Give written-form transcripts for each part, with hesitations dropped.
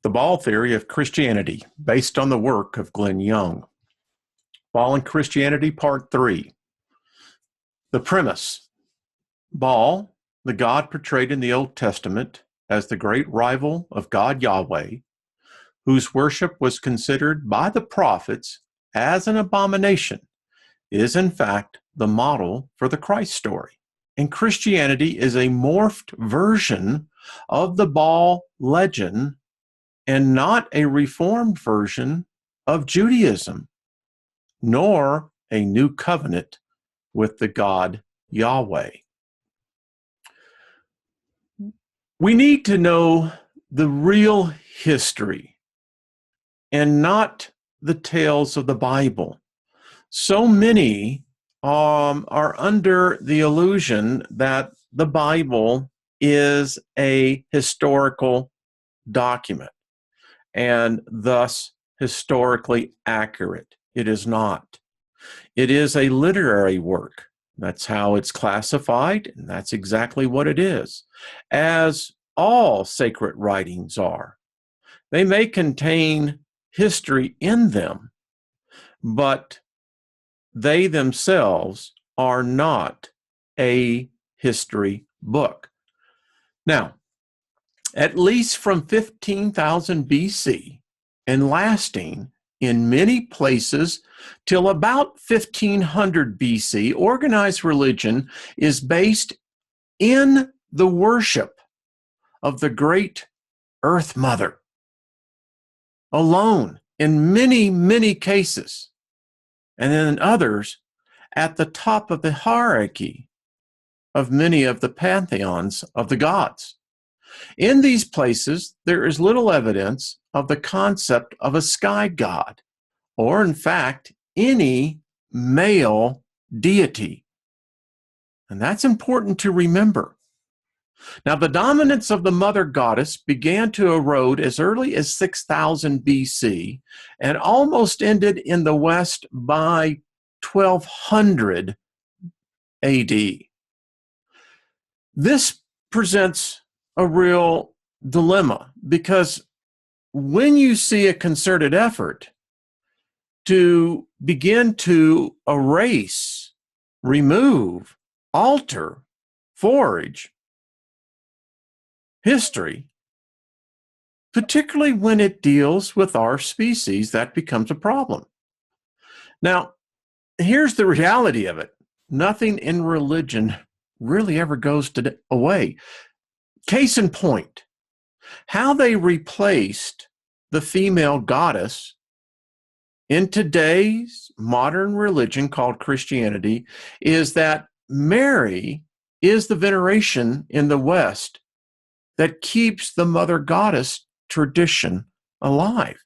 The Ball Theory of Christianity, based on the work of Glenn Young. Ball and Christianity, Part 3. The premise. Baal, the god portrayed in the Old Testament as the great rival of God Yahweh, whose worship was considered by the prophets as an abomination, is in fact the model for the Christ story. And Christianity is a morphed version of the Baal legend and not a reformed version of Judaism, nor a new covenant with the God Yahweh. We need to know the real history and not the tales of the Bible. So many are under the illusion that the Bible is a historical document and thus historically accurate. It is not. It is a literary work. That's how it's classified, and that's exactly what it is, as all sacred writings are. They may contain history in them, but they themselves are not a history book. Now, at least from 15,000 BC and lasting in many places till about 1500 BC, organized religion is based in the worship of the great Earth Mother alone in many, many cases, and then in others at the top of the hierarchy of many of the pantheons of the gods. In these places, there is little evidence of the concept of a sky god, or in fact, any male deity. And that's important to remember. Now, the dominance of the mother goddess began to erode as early as 6000 BC and almost ended in the West by 1200 AD. This presents a real dilemma, because when you see a concerted effort to begin to erase, remove, alter, forge history, particularly when it deals with our species, that becomes a problem. Now, here's the reality of it. Nothing in religion really ever goes away. Case in point, how they replaced the female goddess in today's modern religion called Christianity is that Mary is the veneration in the West that keeps the mother goddess tradition alive.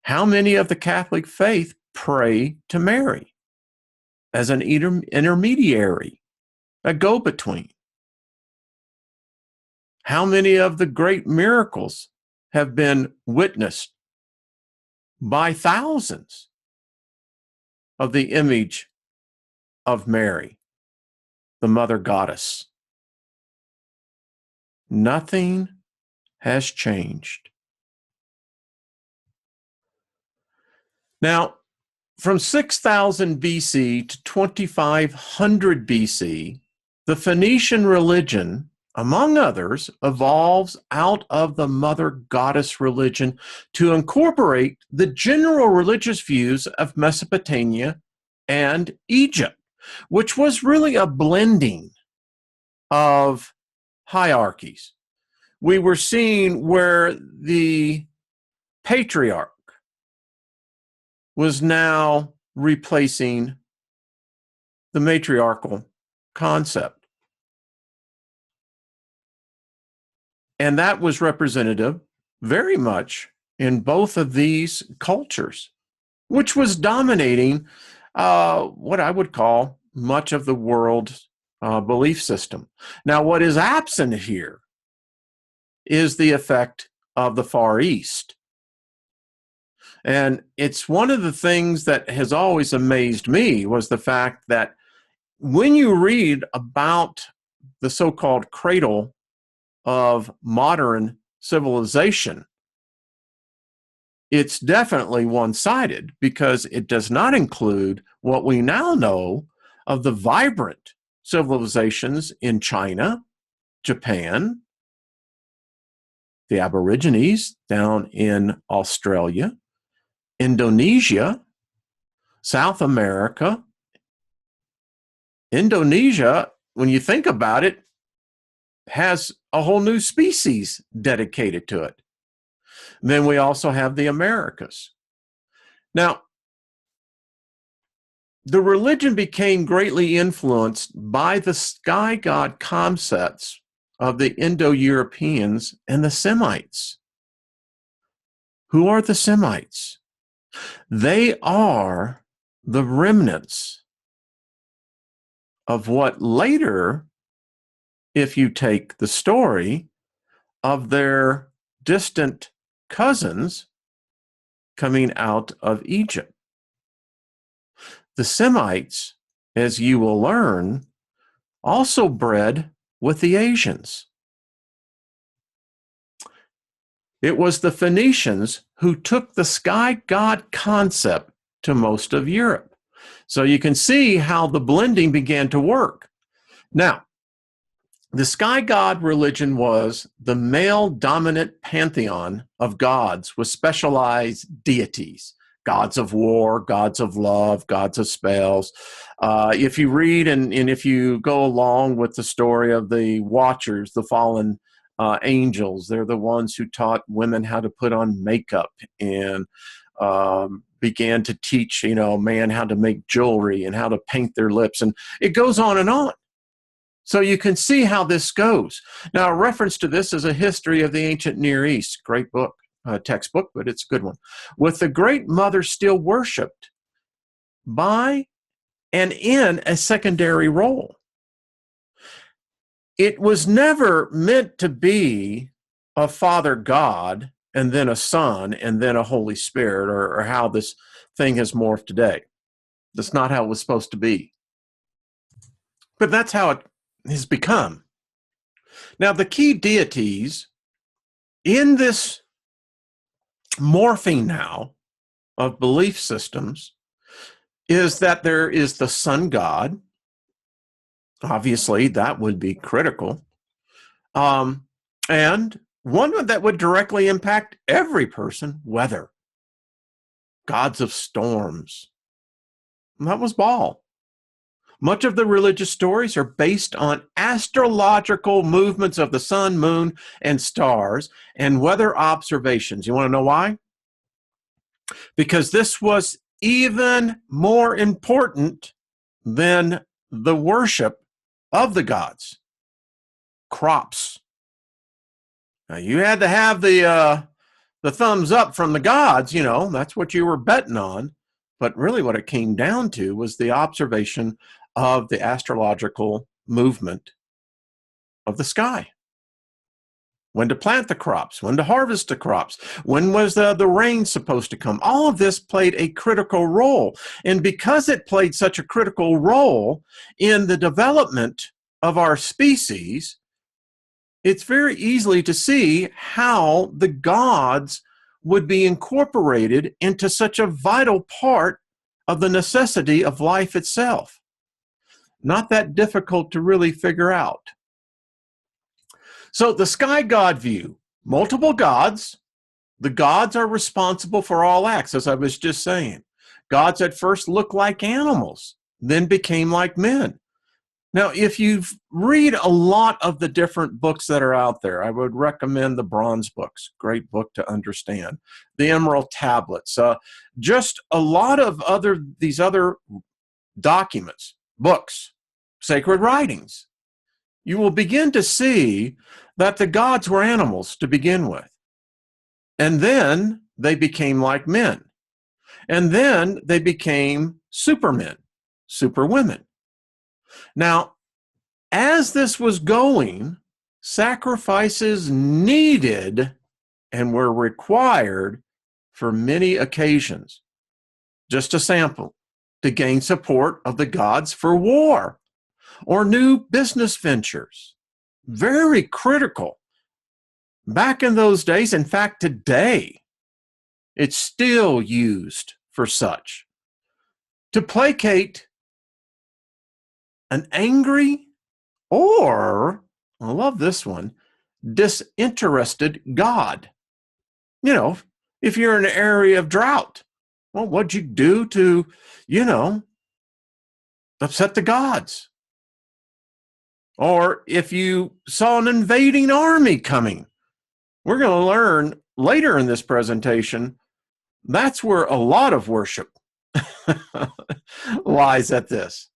How many of the Catholic faith pray to Mary as an intermediary, a go-between? How many of the great miracles have been witnessed by thousands of the image of Mary, the mother goddess? Nothing has changed. Now, from 6000 BC to 2500 BC, the Phoenician religion, among others, evolves out of the mother goddess religion to incorporate the general religious views of Mesopotamia and Egypt, which was really a blending of hierarchies. We were seeing where the patriarch was now replacing the matriarchal concept. And that was representative very much in both of these cultures, which was dominating what I would call much of the world's belief system. Now, what is absent here is the effect of the Far East. And it's one of the things that has always amazed me was the fact that when you read about the so-called cradle of modern civilization, it's definitely one-sided because it does not include what we now know of the vibrant civilizations in China, Japan, the Aborigines down in Australia, Indonesia, South America. Indonesia, when you think about it, has a whole new species dedicated to it. Then we also have the Americas. Now, the religion became greatly influenced by the sky god concepts of the Indo-Europeans and the Semites. Who are the Semites? They are the remnants of what later, if you take the story of their distant cousins coming out of Egypt. The Semites, as you will learn, also bred with the Asians. It was the Phoenicians who took the sky god concept to most of Europe. So you can see how the blending began to work. Now, the sky god religion was the male dominant pantheon of gods with specialized deities, gods of war, gods of love, gods of spells. If you read and if you go along with the story of the Watchers, the fallen angels, they're the ones who taught women how to put on makeup and began to teach, man how to make jewelry and how to paint their lips. And it goes on and on. So you can see how this goes. Now, a reference to this is a history of the ancient Near East. Great book, textbook, but it's a good one. With the Great Mother still worshipped by and in a secondary role. It was never meant to be a Father God and then a Son and then a Holy Spirit, or how this thing has morphed today. That's not how it was supposed to be. But that's how it has become. Now, the key deities in this morphing now of belief systems is that there is the sun god. Obviously, that would be critical. And one that would directly impact every person, weather. Gods of storms. And that was Baal. Much of the religious stories are based on astrological movements of the sun, moon, and stars, and weather observations. You want to know why? Because this was even more important than the worship of the gods. Crops. Now, you had to have the thumbs up from the gods, that's what you were betting on. But really what it came down to was the observation of the astrological movement of the sky. When to plant the crops, when to harvest the crops, when was the rain supposed to come. All of this played a critical role. And because it played such a critical role in the development of our species, it's very easily to see how the gods would be incorporated into such a vital part of the necessity of life itself. Not that difficult to really figure out. So the sky god view, multiple gods. The gods are responsible for all acts, as I was just saying. Gods at first looked like animals, then became like men. Now, if you read a lot of the different books that are out there, I would recommend the Bronze books. Great book to understand. The Emerald Tablets. Just a lot of these other documents, books, sacred writings. You will begin to see that the gods were animals to begin with. And then they became like men. And then they became supermen, superwomen. Now, as this was going, sacrifices needed and were required for many occasions. Just a sample, to gain support of the gods for war or new business ventures. Very critical. Back in those days, in fact, today, it's still used for such. To placate an angry or, I love this one, disinterested God. You know, if you're in an area of drought, well, what'd you do to, upset the gods? Or if you saw an invading army coming, we're going to learn later in this presentation, that's where a lot of worship lies at this.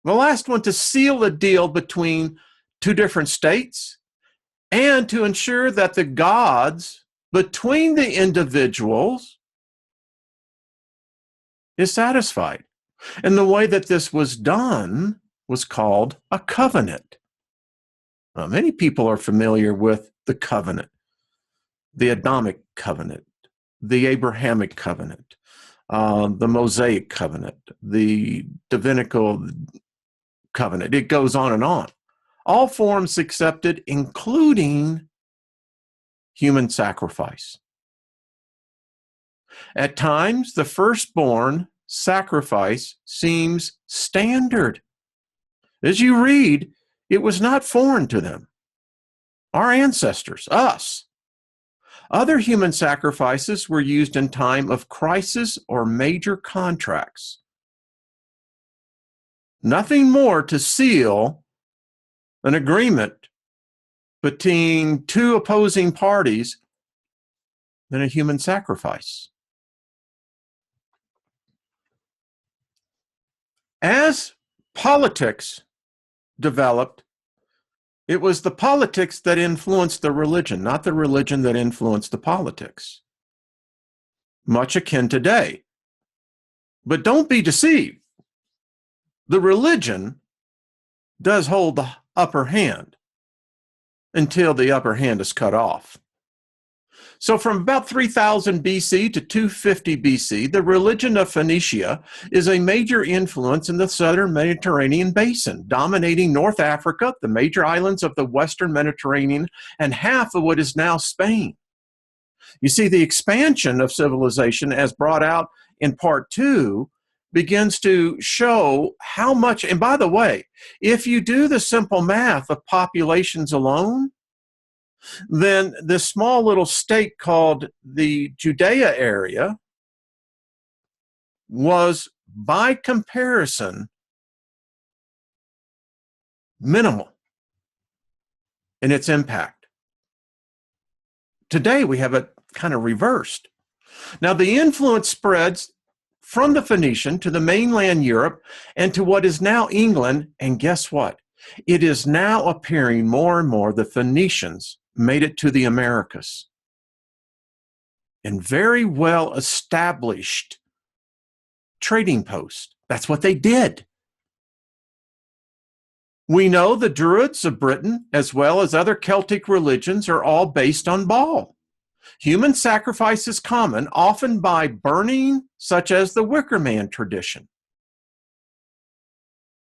The last one, to seal a deal between two different states and to ensure that the gods between the individuals is satisfied. And the way that this was done was called a covenant. Now, many people are familiar with the covenant, the Adamic covenant, the Abrahamic covenant, the Mosaic covenant, the Divinical covenant. It goes on and on. All forms accepted, including human sacrifice. At times, the firstborn sacrifice seems standard. As you read, it was not foreign to them. Our ancestors, us. Other human sacrifices were used in time of crisis or major contracts. Nothing more to seal an agreement between two opposing parties than a human sacrifice. As politics developed, it was the politics that influenced the religion, not the religion that influenced the politics. Much akin today. But don't be deceived. The religion does hold the upper hand until the upper hand is cut off. So from about 3000 BC to 250 BC, the religion of Phoenicia is a major influence in the southern Mediterranean basin, dominating North Africa, the major islands of the western Mediterranean, and half of what is now Spain. You see, the expansion of civilization, as brought out in part 2, begins to show how much, and by the way, if you do the simple math of populations alone, then this small little state called the Judea area was, by comparison, minimal in its impact. Today, we have it kind of reversed. Now, the influence spreads from the Phoenician to the mainland Europe and to what is now England, and guess what? It is now appearing more and more the Phoenicians made it to the Americas. And very well established trading posts. That's what they did. We know the Druids of Britain, as well as other Celtic religions, are all based on Baal. Human sacrifice is common, often by burning, such as the Wicker Man tradition.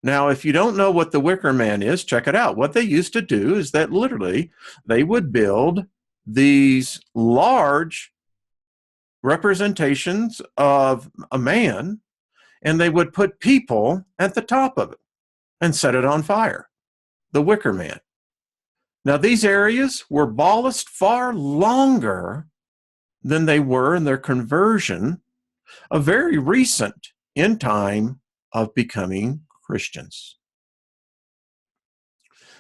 Now, if you don't know what the Wicker Man is, check it out. What they used to do is that literally they would build these large representations of a man, and they would put people at the top of it and set it on fire. The Wicker Man. Now, these areas were Baalist far longer than they were in their conversion, a very recent in time of becoming Christians.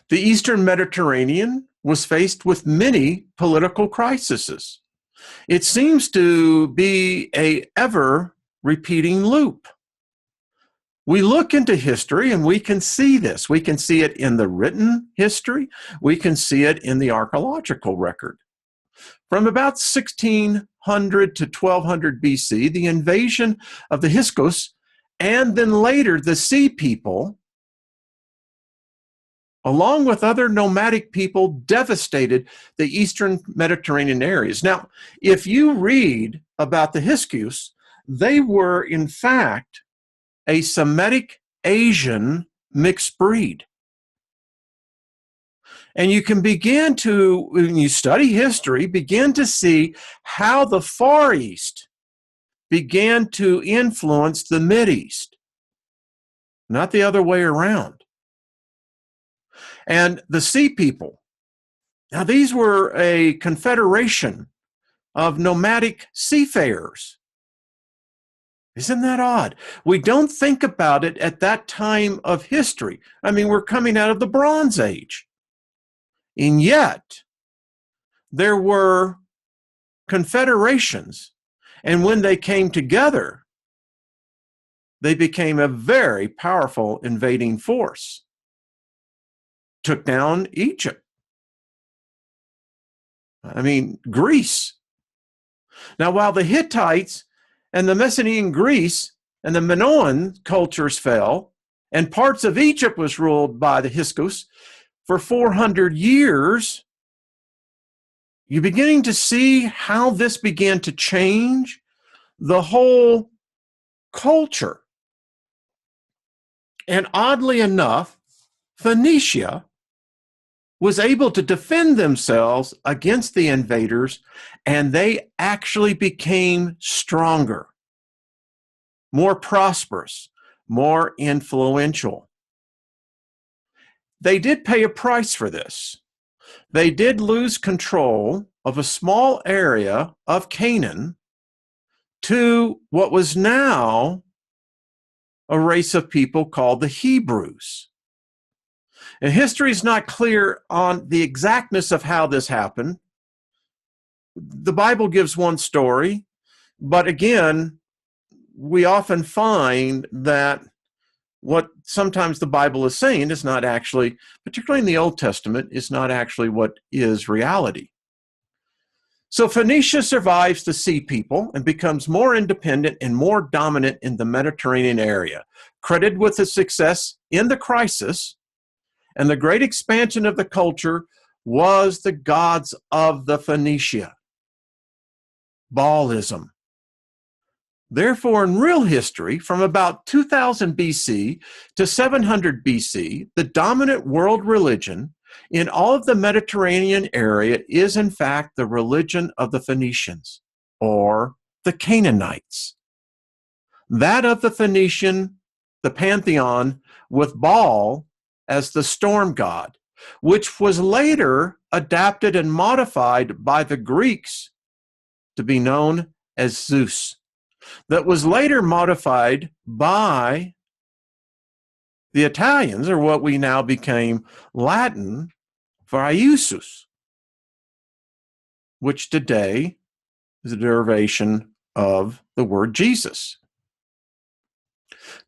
The Eastern Mediterranean was faced with many political crises. It seems to be an ever-repeating loop. We look into history and we can see this. We can see it in the written history. We can see it in the archaeological record. From about 1600 to 1200 BC, the invasion of the Hyksos and then later the Sea People, along with other nomadic people, devastated the Eastern Mediterranean areas. Now, if you read about the Hyksos, they were in fact a Semitic Asian mixed breed. And you can begin to, when you study history, begin to see how the Far East began to influence the Mideast, not the other way around. And the Sea People, now these were a confederation of nomadic seafarers. Isn't that odd? We don't think about it at that time of history. I mean, we're coming out of the Bronze Age. And yet, there were confederations, and when they came together, they became a very powerful invading force. Took down Egypt. I mean, Greece. Now, while the Hittites and the Mycenaean Greece and the Minoan cultures fell, and parts of Egypt was ruled by the Hyksos for 400 years, you're beginning to see how this began to change the whole culture. And oddly enough, Phoenicia was able to defend themselves against the invaders, and they actually became stronger, more prosperous, more influential. They did pay a price for this. They did lose control of a small area of Canaan to what was now a race of people called the Hebrews. And history is not clear on the exactness of how this happened. The Bible gives one story, but again, we often find that what sometimes the Bible is saying is not actually, particularly in the Old Testament, is not actually what is reality. So Phoenicia survives the Sea People and becomes more independent and more dominant in the Mediterranean area, credited with the success in the Crisis, and the great expansion of the culture was the gods of the Phoenicia. Baalism. Therefore, in real history, from about 2000 BC to 700 BC, the dominant world religion in all of the Mediterranean area is in fact the religion of the Phoenicians, or the Canaanites. That of the Phoenician, the pantheon, with Baal as the storm god, which was later adapted and modified by the Greeks to be known as Zeus. That was later modified by the Italians, or what we now became Latin for Iusus, which today is a derivation of the word Jesus.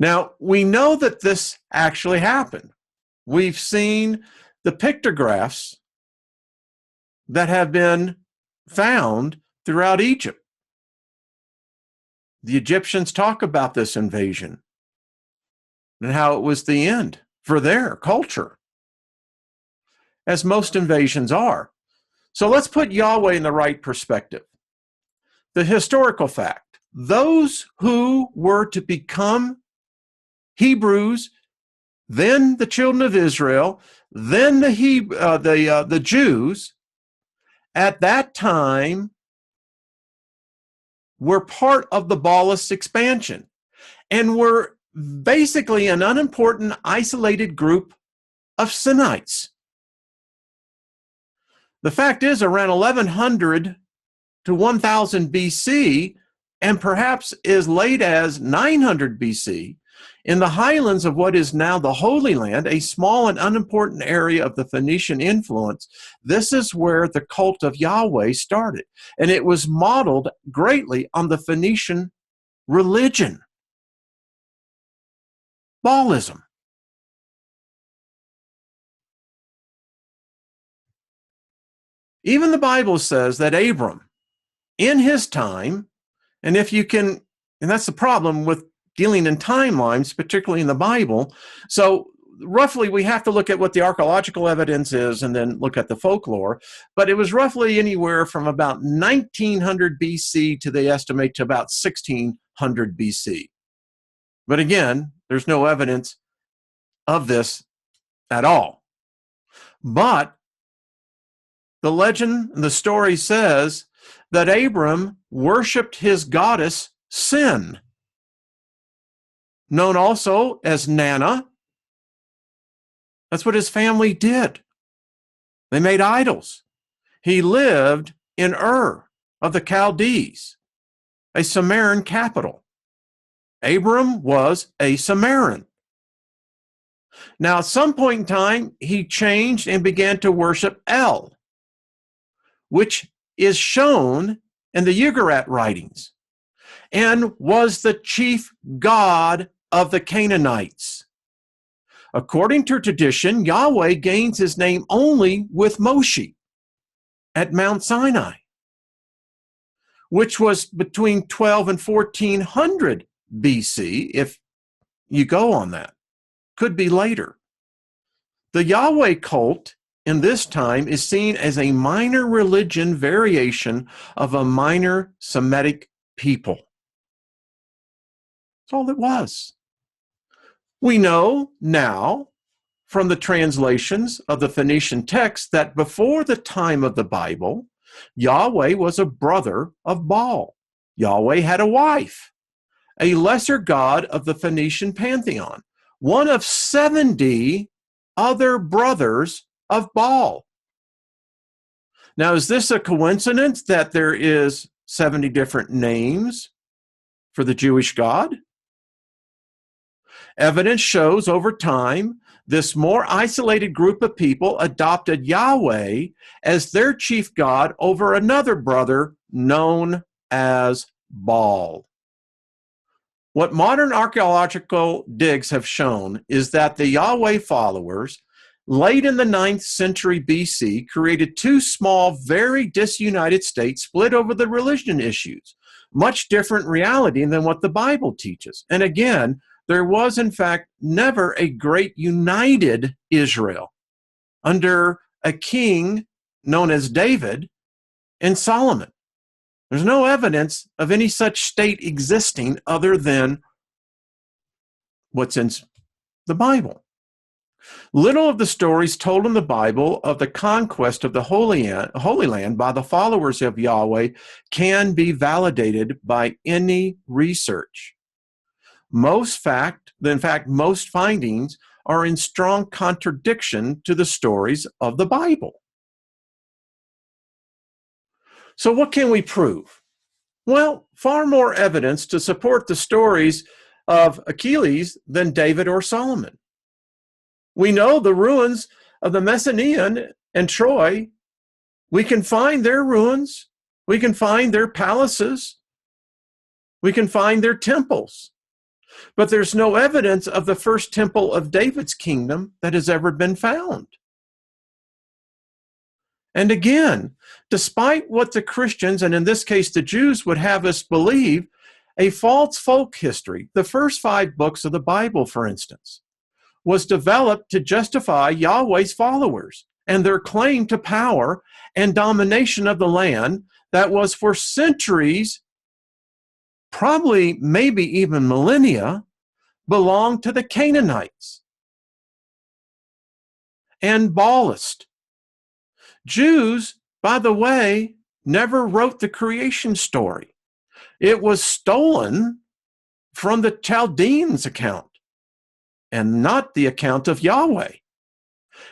Now, we know that this actually happened. We've seen the pictographs that have been found throughout Egypt. The Egyptians talk about this invasion and how it was the end for their culture, as most invasions are. So let's put Yahweh in the right perspective. The historical fact, those who were to become Hebrews, then the children of Israel, then the Jews, at that time were part of the Baalist expansion and were basically an unimportant, isolated group of Sinites. The fact is, around 1100 to 1000 BC, and perhaps as late as 900 BC, in the highlands of what is now the Holy Land, a small and unimportant area of the Phoenician influence, this is where the cult of Yahweh started. And it was modeled greatly on the Phoenician religion. Baalism. Even the Bible says that Abram, in his time, and if you can, and that's the problem with dealing in timelines, particularly in the Bible. So roughly we have to look at what the archaeological evidence is and then look at the folklore. But it was roughly anywhere from about 1900 BC to, they estimate, to about 1600 BC. But again, there's no evidence of this at all. But The legend, the story says that Abram worshiped his goddess Sin, known also as Nana. That's what his family did. They made idols. He lived in Ur of the Chaldees, a Sumerian capital. Abram was a Sumerian. Now, at some point in time, he changed and began to worship El, which is shown in the Ugarit writings, and was the chief god of the Canaanites. According to tradition, Yahweh gains his name only with Moshe at Mount Sinai, which was between 12 and 1400 BC, if you go on that. Could be later. The Yahweh cult in this time is seen as a minor religion variation of a minor Semitic people. That's all it was. We know now from the translations of the Phoenician text that before the time of the Bible, Yahweh was a brother of Baal. Yahweh had a wife, a lesser god of the Phoenician pantheon, one of 70 other brothers of Baal. Now, is this a coincidence that there is 70 different names for the Jewish God? Evidence shows over time this more isolated group of people adopted Yahweh as their chief god over another brother known as Baal. What modern archaeological digs have shown is that the Yahweh followers, late in the 9th century BC, created two small, very disunited states split over the religion issues. Much different reality than what the Bible teaches. And again, there was, in fact, never a great united Israel under a king known as David and Solomon. There's no evidence of any such state existing other than what's in the Bible. Little of the stories told in the Bible of the conquest of the Holy Land by the followers of Yahweh can be validated by any research. Most findings are in strong contradiction to the stories of the Bible. So what can we prove? Well, far more evidence to support the stories of Achilles than David or Solomon. We know the ruins of the Messenian and Troy. We can find their ruins. We can find their palaces. We can find their temples. But there's no evidence of the first temple of David's kingdom that has ever been found. And again, despite what the Christians, and in this case the Jews, would have us believe, a false folk history, the first 5 books of the Bible, for instance, was developed to justify Yahweh's followers and their claim to power and domination of the land that was for centuries, probably maybe even millennia, belonged to the Canaanites and Baalists. Jews, by the way, never wrote the creation story. It was stolen from the Chaldeans' account and not the account of Yahweh.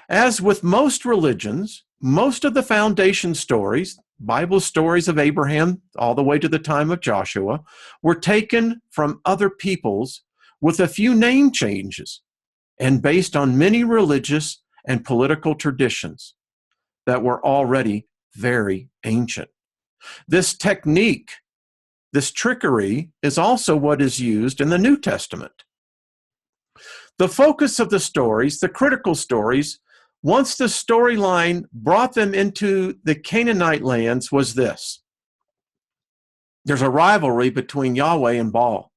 As with most religions, most of the foundation stories, Bible stories of Abraham all the way to the time of Joshua, were taken from other peoples with a few name changes and based on many religious and political traditions that were already very ancient. This technique, this trickery, is also what is used in the New Testament. The focus of the stories, the critical stories, once the storyline brought them into the Canaanite lands, was this. There's a rivalry between Yahweh and Baal,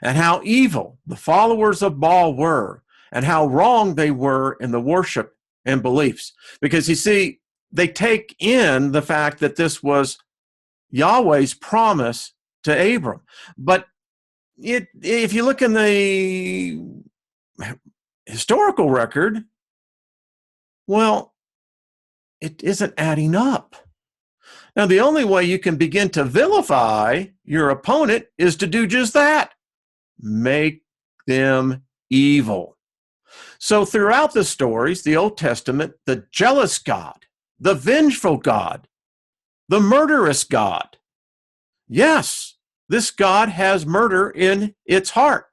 and how evil the followers of Baal were, and how wrong they were in the worship and beliefs. Because you see, they take in the fact that this was Yahweh's promise to Abram. But if you look in the historical record, well, it isn't adding up. Now, the only way you can begin to vilify your opponent is to do just that. Make them evil. So throughout the stories, the Old Testament, the jealous God, the vengeful God, the murderous God. Yes, this God has murder in its heart.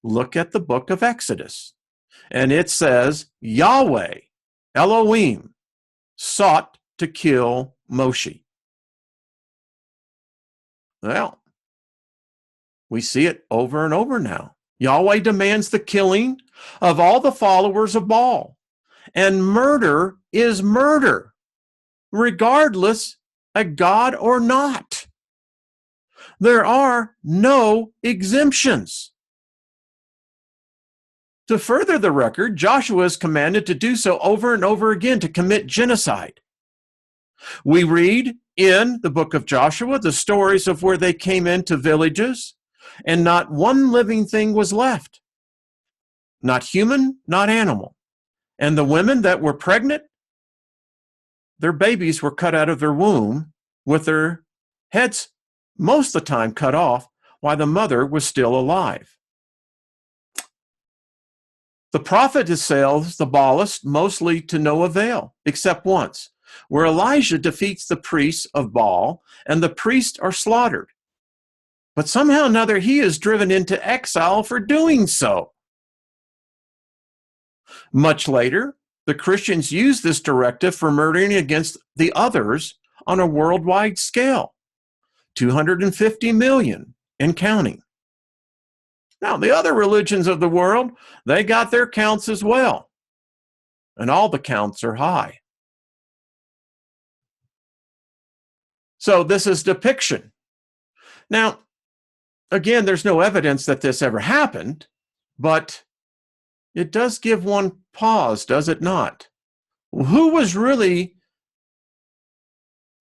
Look at the book of Exodus. And it says, Yahweh, Elohim, sought to kill Moshe. Well, we see it over and over now. Yahweh demands the killing of all the followers of Baal. And murder is murder, regardless a god or not. There are no exemptions. To further the record, Joshua is commanded to do so over and over again, to commit genocide. We read in the book of Joshua the stories of where they came into villages and not one living thing was left. Not human, not animal. And the women that were pregnant, their babies were cut out of their womb with their heads most of the time cut off while the mother was still alive. The prophet assails the Baalists mostly to no avail, except once, where Elijah defeats the priests of Baal, and the priests are slaughtered. But somehow or another, he is driven into exile for doing so. Much later, the Christians use this directive for murdering against the others on a worldwide scale, 250 million and counting. Now, the other religions of the world, they got their counts as well. And all the counts are high. So this is depiction. Now, again, there's no evidence that this ever happened, but it does give one pause, does it not? Who was really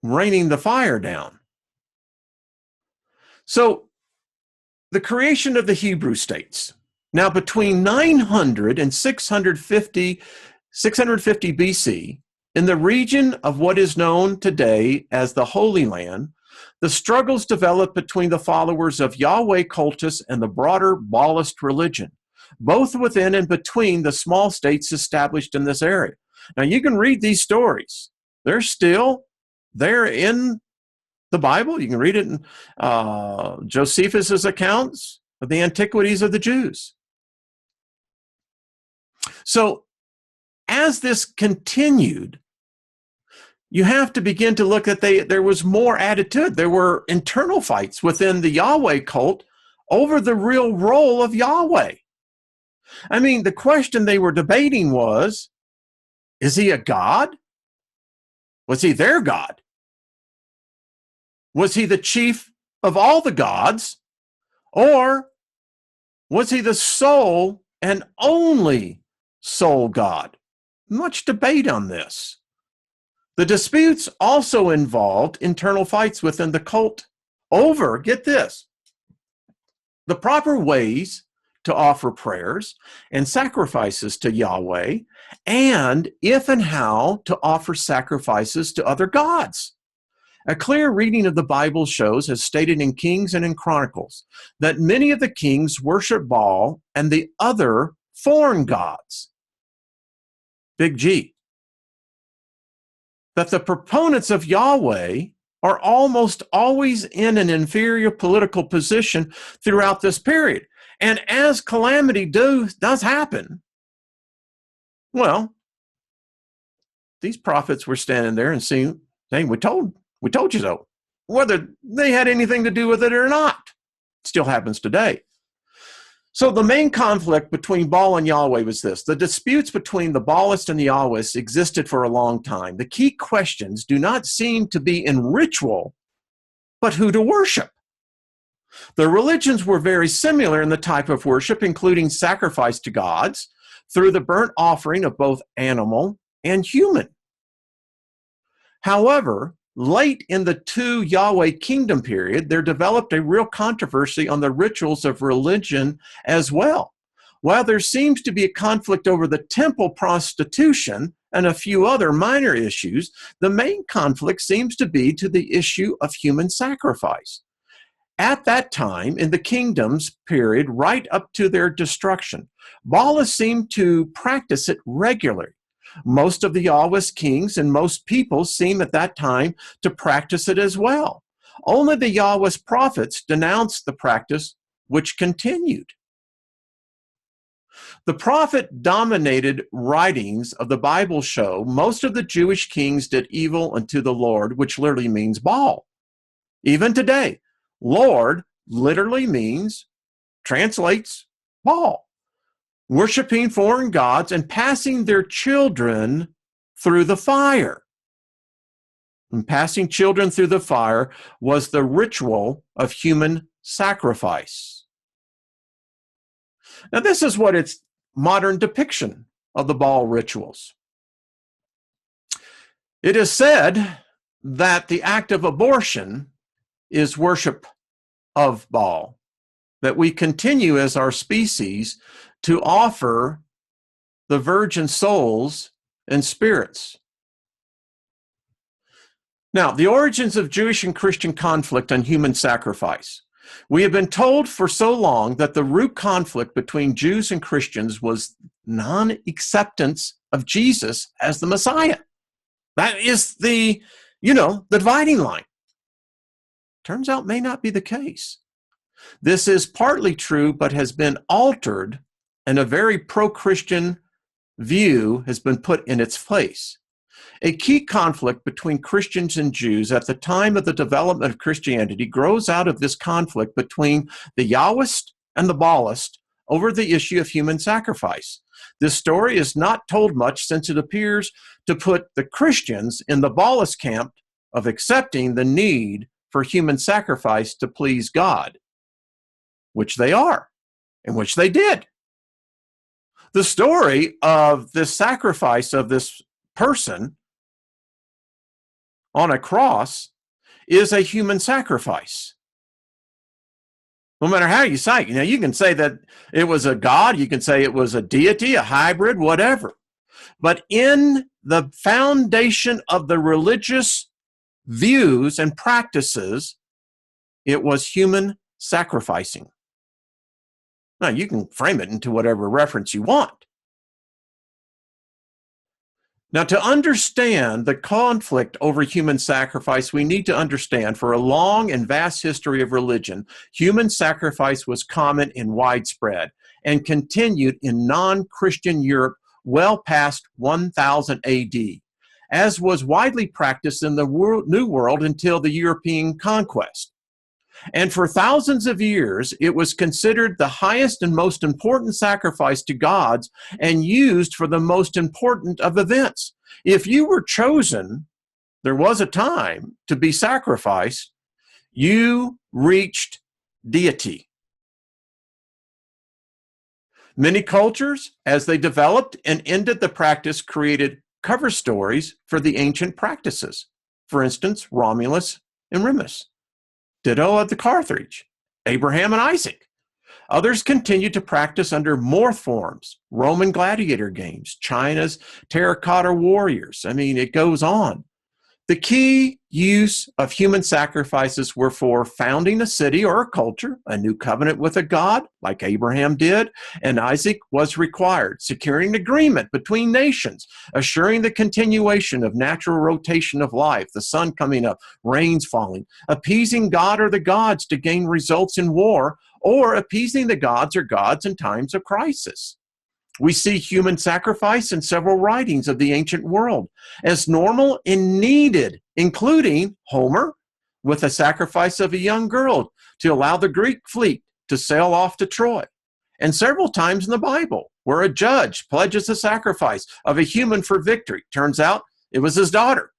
raining the fire down? So, the creation of the Hebrew states. Now, between 900 and 650 BC, in the region of what is known today as the Holy Land, the struggles developed between the followers of Yahweh cultus and the broader Baalist religion, both within and between the small states established in this area. Now, you can read these stories. They're still there in the Bible. You can read it in Josephus's accounts of the antiquities of the Jews. So as this continued, you have to begin to look at there was more added to it. There were internal fights within the Yahweh cult over the real role of Yahweh. I mean, the question they were debating was, is he a god? Was he their god? Was he the chief of all the gods? Or was he the sole and only sole God? Much debate on this. The disputes also involved internal fights within the cult over, get this, the proper ways to offer prayers and sacrifices to Yahweh, and if and how to offer sacrifices to other gods. A clear reading of the Bible shows, as stated in Kings and in Chronicles, that many of the kings worship Baal and the other foreign gods. Big G. That the proponents of Yahweh are almost always in an inferior political position throughout this period. And as calamity does happen, well, these prophets were standing there and saying, we told you so. Whether they had anything to do with it or not, it still happens today. So the main conflict between Baal and Yahweh was this. The disputes between the Baalists and the Yahwists existed for a long time. The key questions do not seem to be in ritual, but who to worship. The religions were very similar in the type of worship, including sacrifice to gods through the burnt offering of both animal and human. However, late in the two Yahweh kingdom period, there developed a real controversy on the rituals of religion as well. While there seems to be a conflict over the temple prostitution and a few other minor issues, the main conflict seems to be to the issue of human sacrifice. At that time, in the kingdoms period right up to their destruction, Baalists seemed to practice it regularly. Most of the Yahweh's kings and most people seem at that time to practice it as well. Only the Yahweh's prophets denounced the practice, which continued. The prophet-dominated writings of the Bible show most of the Jewish kings did evil unto the Lord, which literally means Baal. Even today, Lord literally translates Baal, worshiping foreign gods and passing their children through the fire. And passing children through the fire was the ritual of human sacrifice. Now, this is what its modern depiction of the Baal rituals. It is said that the act of abortion is worship of Baal, that we continue as our species to offer the virgin souls and spirits. Now, the origins of Jewish and Christian conflict on human sacrifice. We have been told for so long that the root conflict between Jews and Christians was non-acceptance of Jesus as the Messiah. That is the dividing line. Turns out may not be the case. This is partly true, but has been altered, and a very pro-Christian view has been put in its place. A key conflict between Christians and Jews at the time of the development of Christianity grows out of this conflict between the Yahwist and the Baalist over the issue of human sacrifice. This story is not told much since it appears to put the Christians in the Baalist camp of accepting the need for human sacrifice to please God, which they are, and which they did. The story of this sacrifice of this person on a cross is a human sacrifice. No matter how you say it, you can say that it was a god, you can say it was a deity, a hybrid, whatever. But in the foundation of the religious views and practices, it was human sacrificing. Now, you can frame it into whatever reference you want. Now, to understand the conflict over human sacrifice, we need to understand for a long and vast history of religion, human sacrifice was common and widespread and continued in non-Christian Europe well past 1000 AD, as was widely practiced in the New World until the European conquest. And for thousands of years, it was considered the highest and most important sacrifice to gods and used for the most important of events. If you were chosen, there was a time to be sacrificed, you reached deity. Many cultures, as they developed and ended the practice, created cover stories for the ancient practices. For instance, Romulus and Remus. Ditto of the Carthage, Abraham and Isaac. Others continued to practice under more forms, Roman gladiator games, China's terracotta warriors. It goes on. The key use of human sacrifices were for founding a city or a culture, a new covenant with a god, like Abraham did, and Isaac was required, securing agreement between nations, assuring the continuation of natural rotation of life, the sun coming up, rains falling, appeasing God or the gods to gain results in war, or appeasing the gods or gods in times of crisis. We see human sacrifice in several writings of the ancient world as normal and needed, including Homer with the sacrifice of a young girl to allow the Greek fleet to sail off to Troy, and several times in the Bible where a judge pledges a sacrifice of a human for victory. Turns out it was his daughter.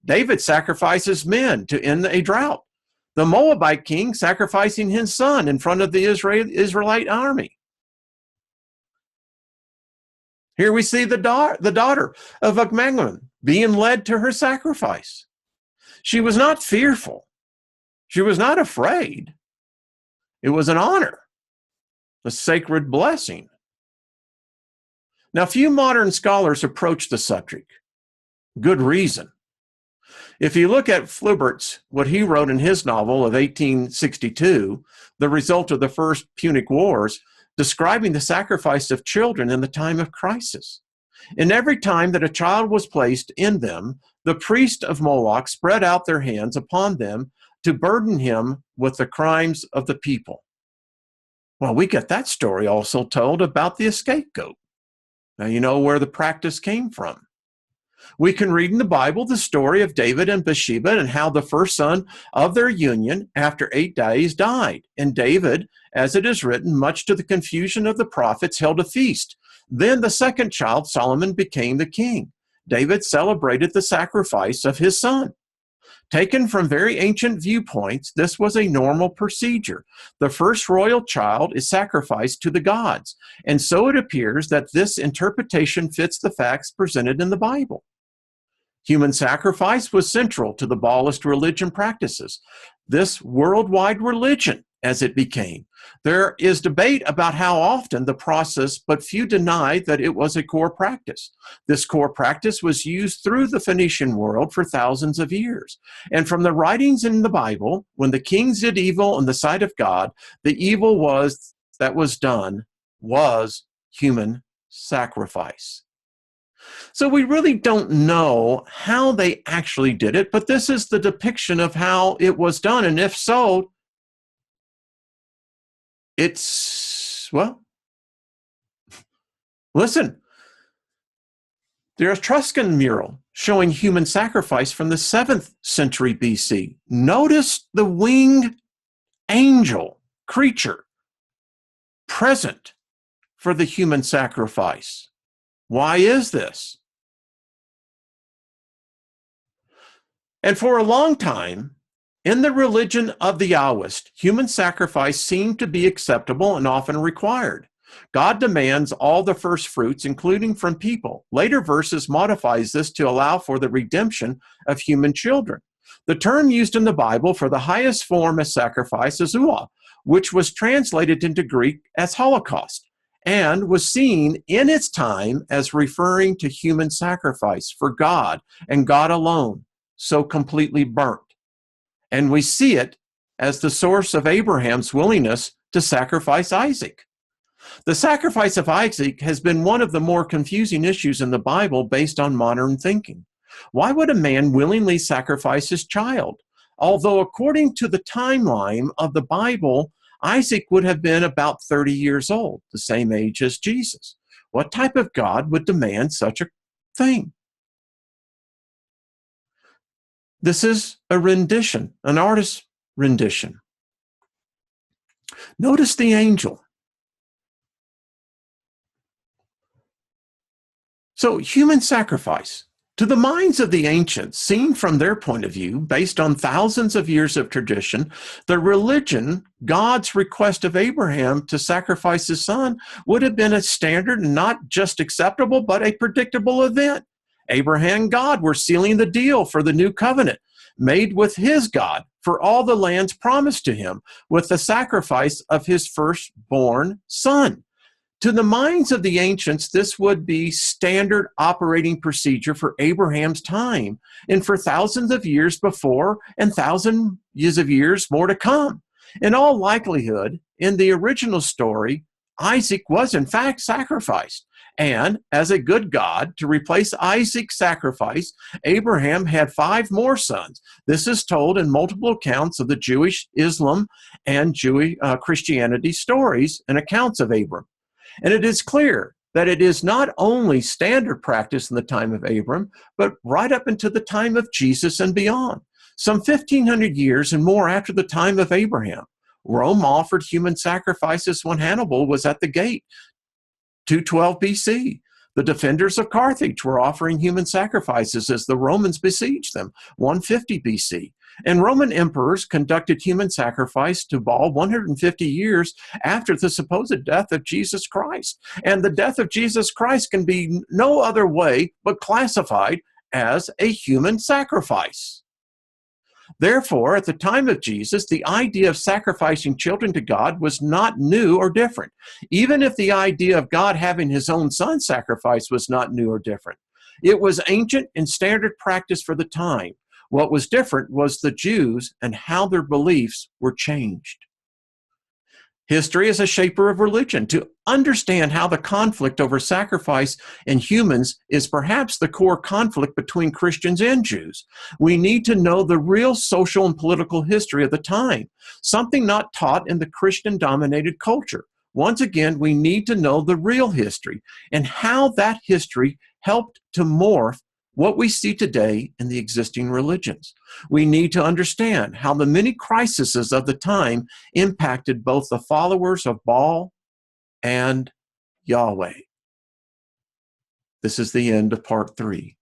David sacrifices men to end a drought. The Moabite king sacrificing his son in front of the Israelite army. Here we see the daughter of Agamemnon being led to her sacrifice. She was not fearful. She was not afraid. It was an honor, a sacred blessing. Now, few modern scholars approach the subject. Good reason. If you look at Flaubert's, what he wrote in his novel of 1862, the result of the First Punic Wars, describing the sacrifice of children in the time of crisis. And every time that a child was placed in them, the priest of Moloch spread out their hands upon them to burden him with the crimes of the people. Well, we get that story also told about the scapegoat. Now you know where the practice came from. We can read in the Bible the story of David and Bathsheba and how the first son of their union after 8 days died. And David, as it is written, much to the confusion of the prophets, held a feast. Then the second child, Solomon, became the king. David celebrated the sacrifice of his son. Taken from very ancient viewpoints, this was a normal procedure. The first royal child is sacrificed to the gods. And so it appears that this interpretation fits the facts presented in the Bible. Human sacrifice was central to the Baalist religion practices, this worldwide religion as it became. There is debate about how often the process, but few deny that it was a core practice. This core practice was used through the Phoenician world for thousands of years. And from the writings in the Bible, when the kings did evil in the sight of God, the evil that was done was human sacrifice. So we really don't know how they actually did it, but this is the depiction of how it was done. And if so, well, listen, the Etruscan mural showing human sacrifice from the 7th century BC. Notice the winged angel creature present for the human sacrifice. Why is this? And for a long time, in the religion of the Yahwist, human sacrifice seemed to be acceptable and often required. God demands all the first fruits, including from people. Later verses modifies this to allow for the redemption of human children. The term used in the Bible for the highest form of sacrifice is uah, which was translated into Greek as Holocaust, and was seen in its time as referring to human sacrifice for God and God alone, so completely burnt. And we see it as the source of Abraham's willingness to sacrifice Isaac. The sacrifice of Isaac has been one of the more confusing issues in the Bible based on modern thinking. Why would a man willingly sacrifice his child? Although according to the timeline of the Bible, Isaac would have been about 30 years old, the same age as Jesus. What type of God would demand such a thing? This is a rendition, an artist's rendition. Notice the angel. So, human sacrifice. To the minds of the ancients, seen from their point of view, based on thousands of years of tradition, the religion, God's request of Abraham to sacrifice his son, would have been a standard and not just acceptable, but a predictable event. Abraham and God were sealing the deal for the new covenant made with his God for all the lands promised to him with the sacrifice of his firstborn son. To the minds of the ancients, this would be standard operating procedure for Abraham's time and for thousands of years before and thousands of years more to come. In all likelihood, in the original story, Isaac was in fact sacrificed. And as a good God, to replace Isaac's sacrifice, Abraham had 5 more sons. This is told in multiple accounts of the Jewish, Islam, and Jewish Christianity stories and accounts of Abram. And it is clear that it is not only standard practice in the time of Abram, but right up into the time of Jesus and beyond. Some 1,500 years and more after the time of Abraham, Rome offered human sacrifices when Hannibal was at the gate, 212 BC. The defenders of Carthage were offering human sacrifices as the Romans besieged them, 150 BC. And Roman emperors conducted human sacrifice to Baal 150 years after the supposed death of Jesus Christ. And the death of Jesus Christ can be no other way but classified as a human sacrifice. Therefore, at the time of Jesus, the idea of sacrificing children to God was not new or different, even if the idea of God having his own son sacrificed was not new or different. It was ancient and standard practice for the time. What was different was the Jews and how their beliefs were changed. History is a shaper of religion. To understand how the conflict over sacrifice and humans is perhaps the core conflict between Christians and Jews, we need to know the real social and political history of the time, something not taught in the Christian-dominated culture. Once again, we need to know the real history and how that history helped to morph what we see today in the existing religions. We need to understand how the many crises of the time impacted both the followers of Baal and Yahweh. This is the end of part 3.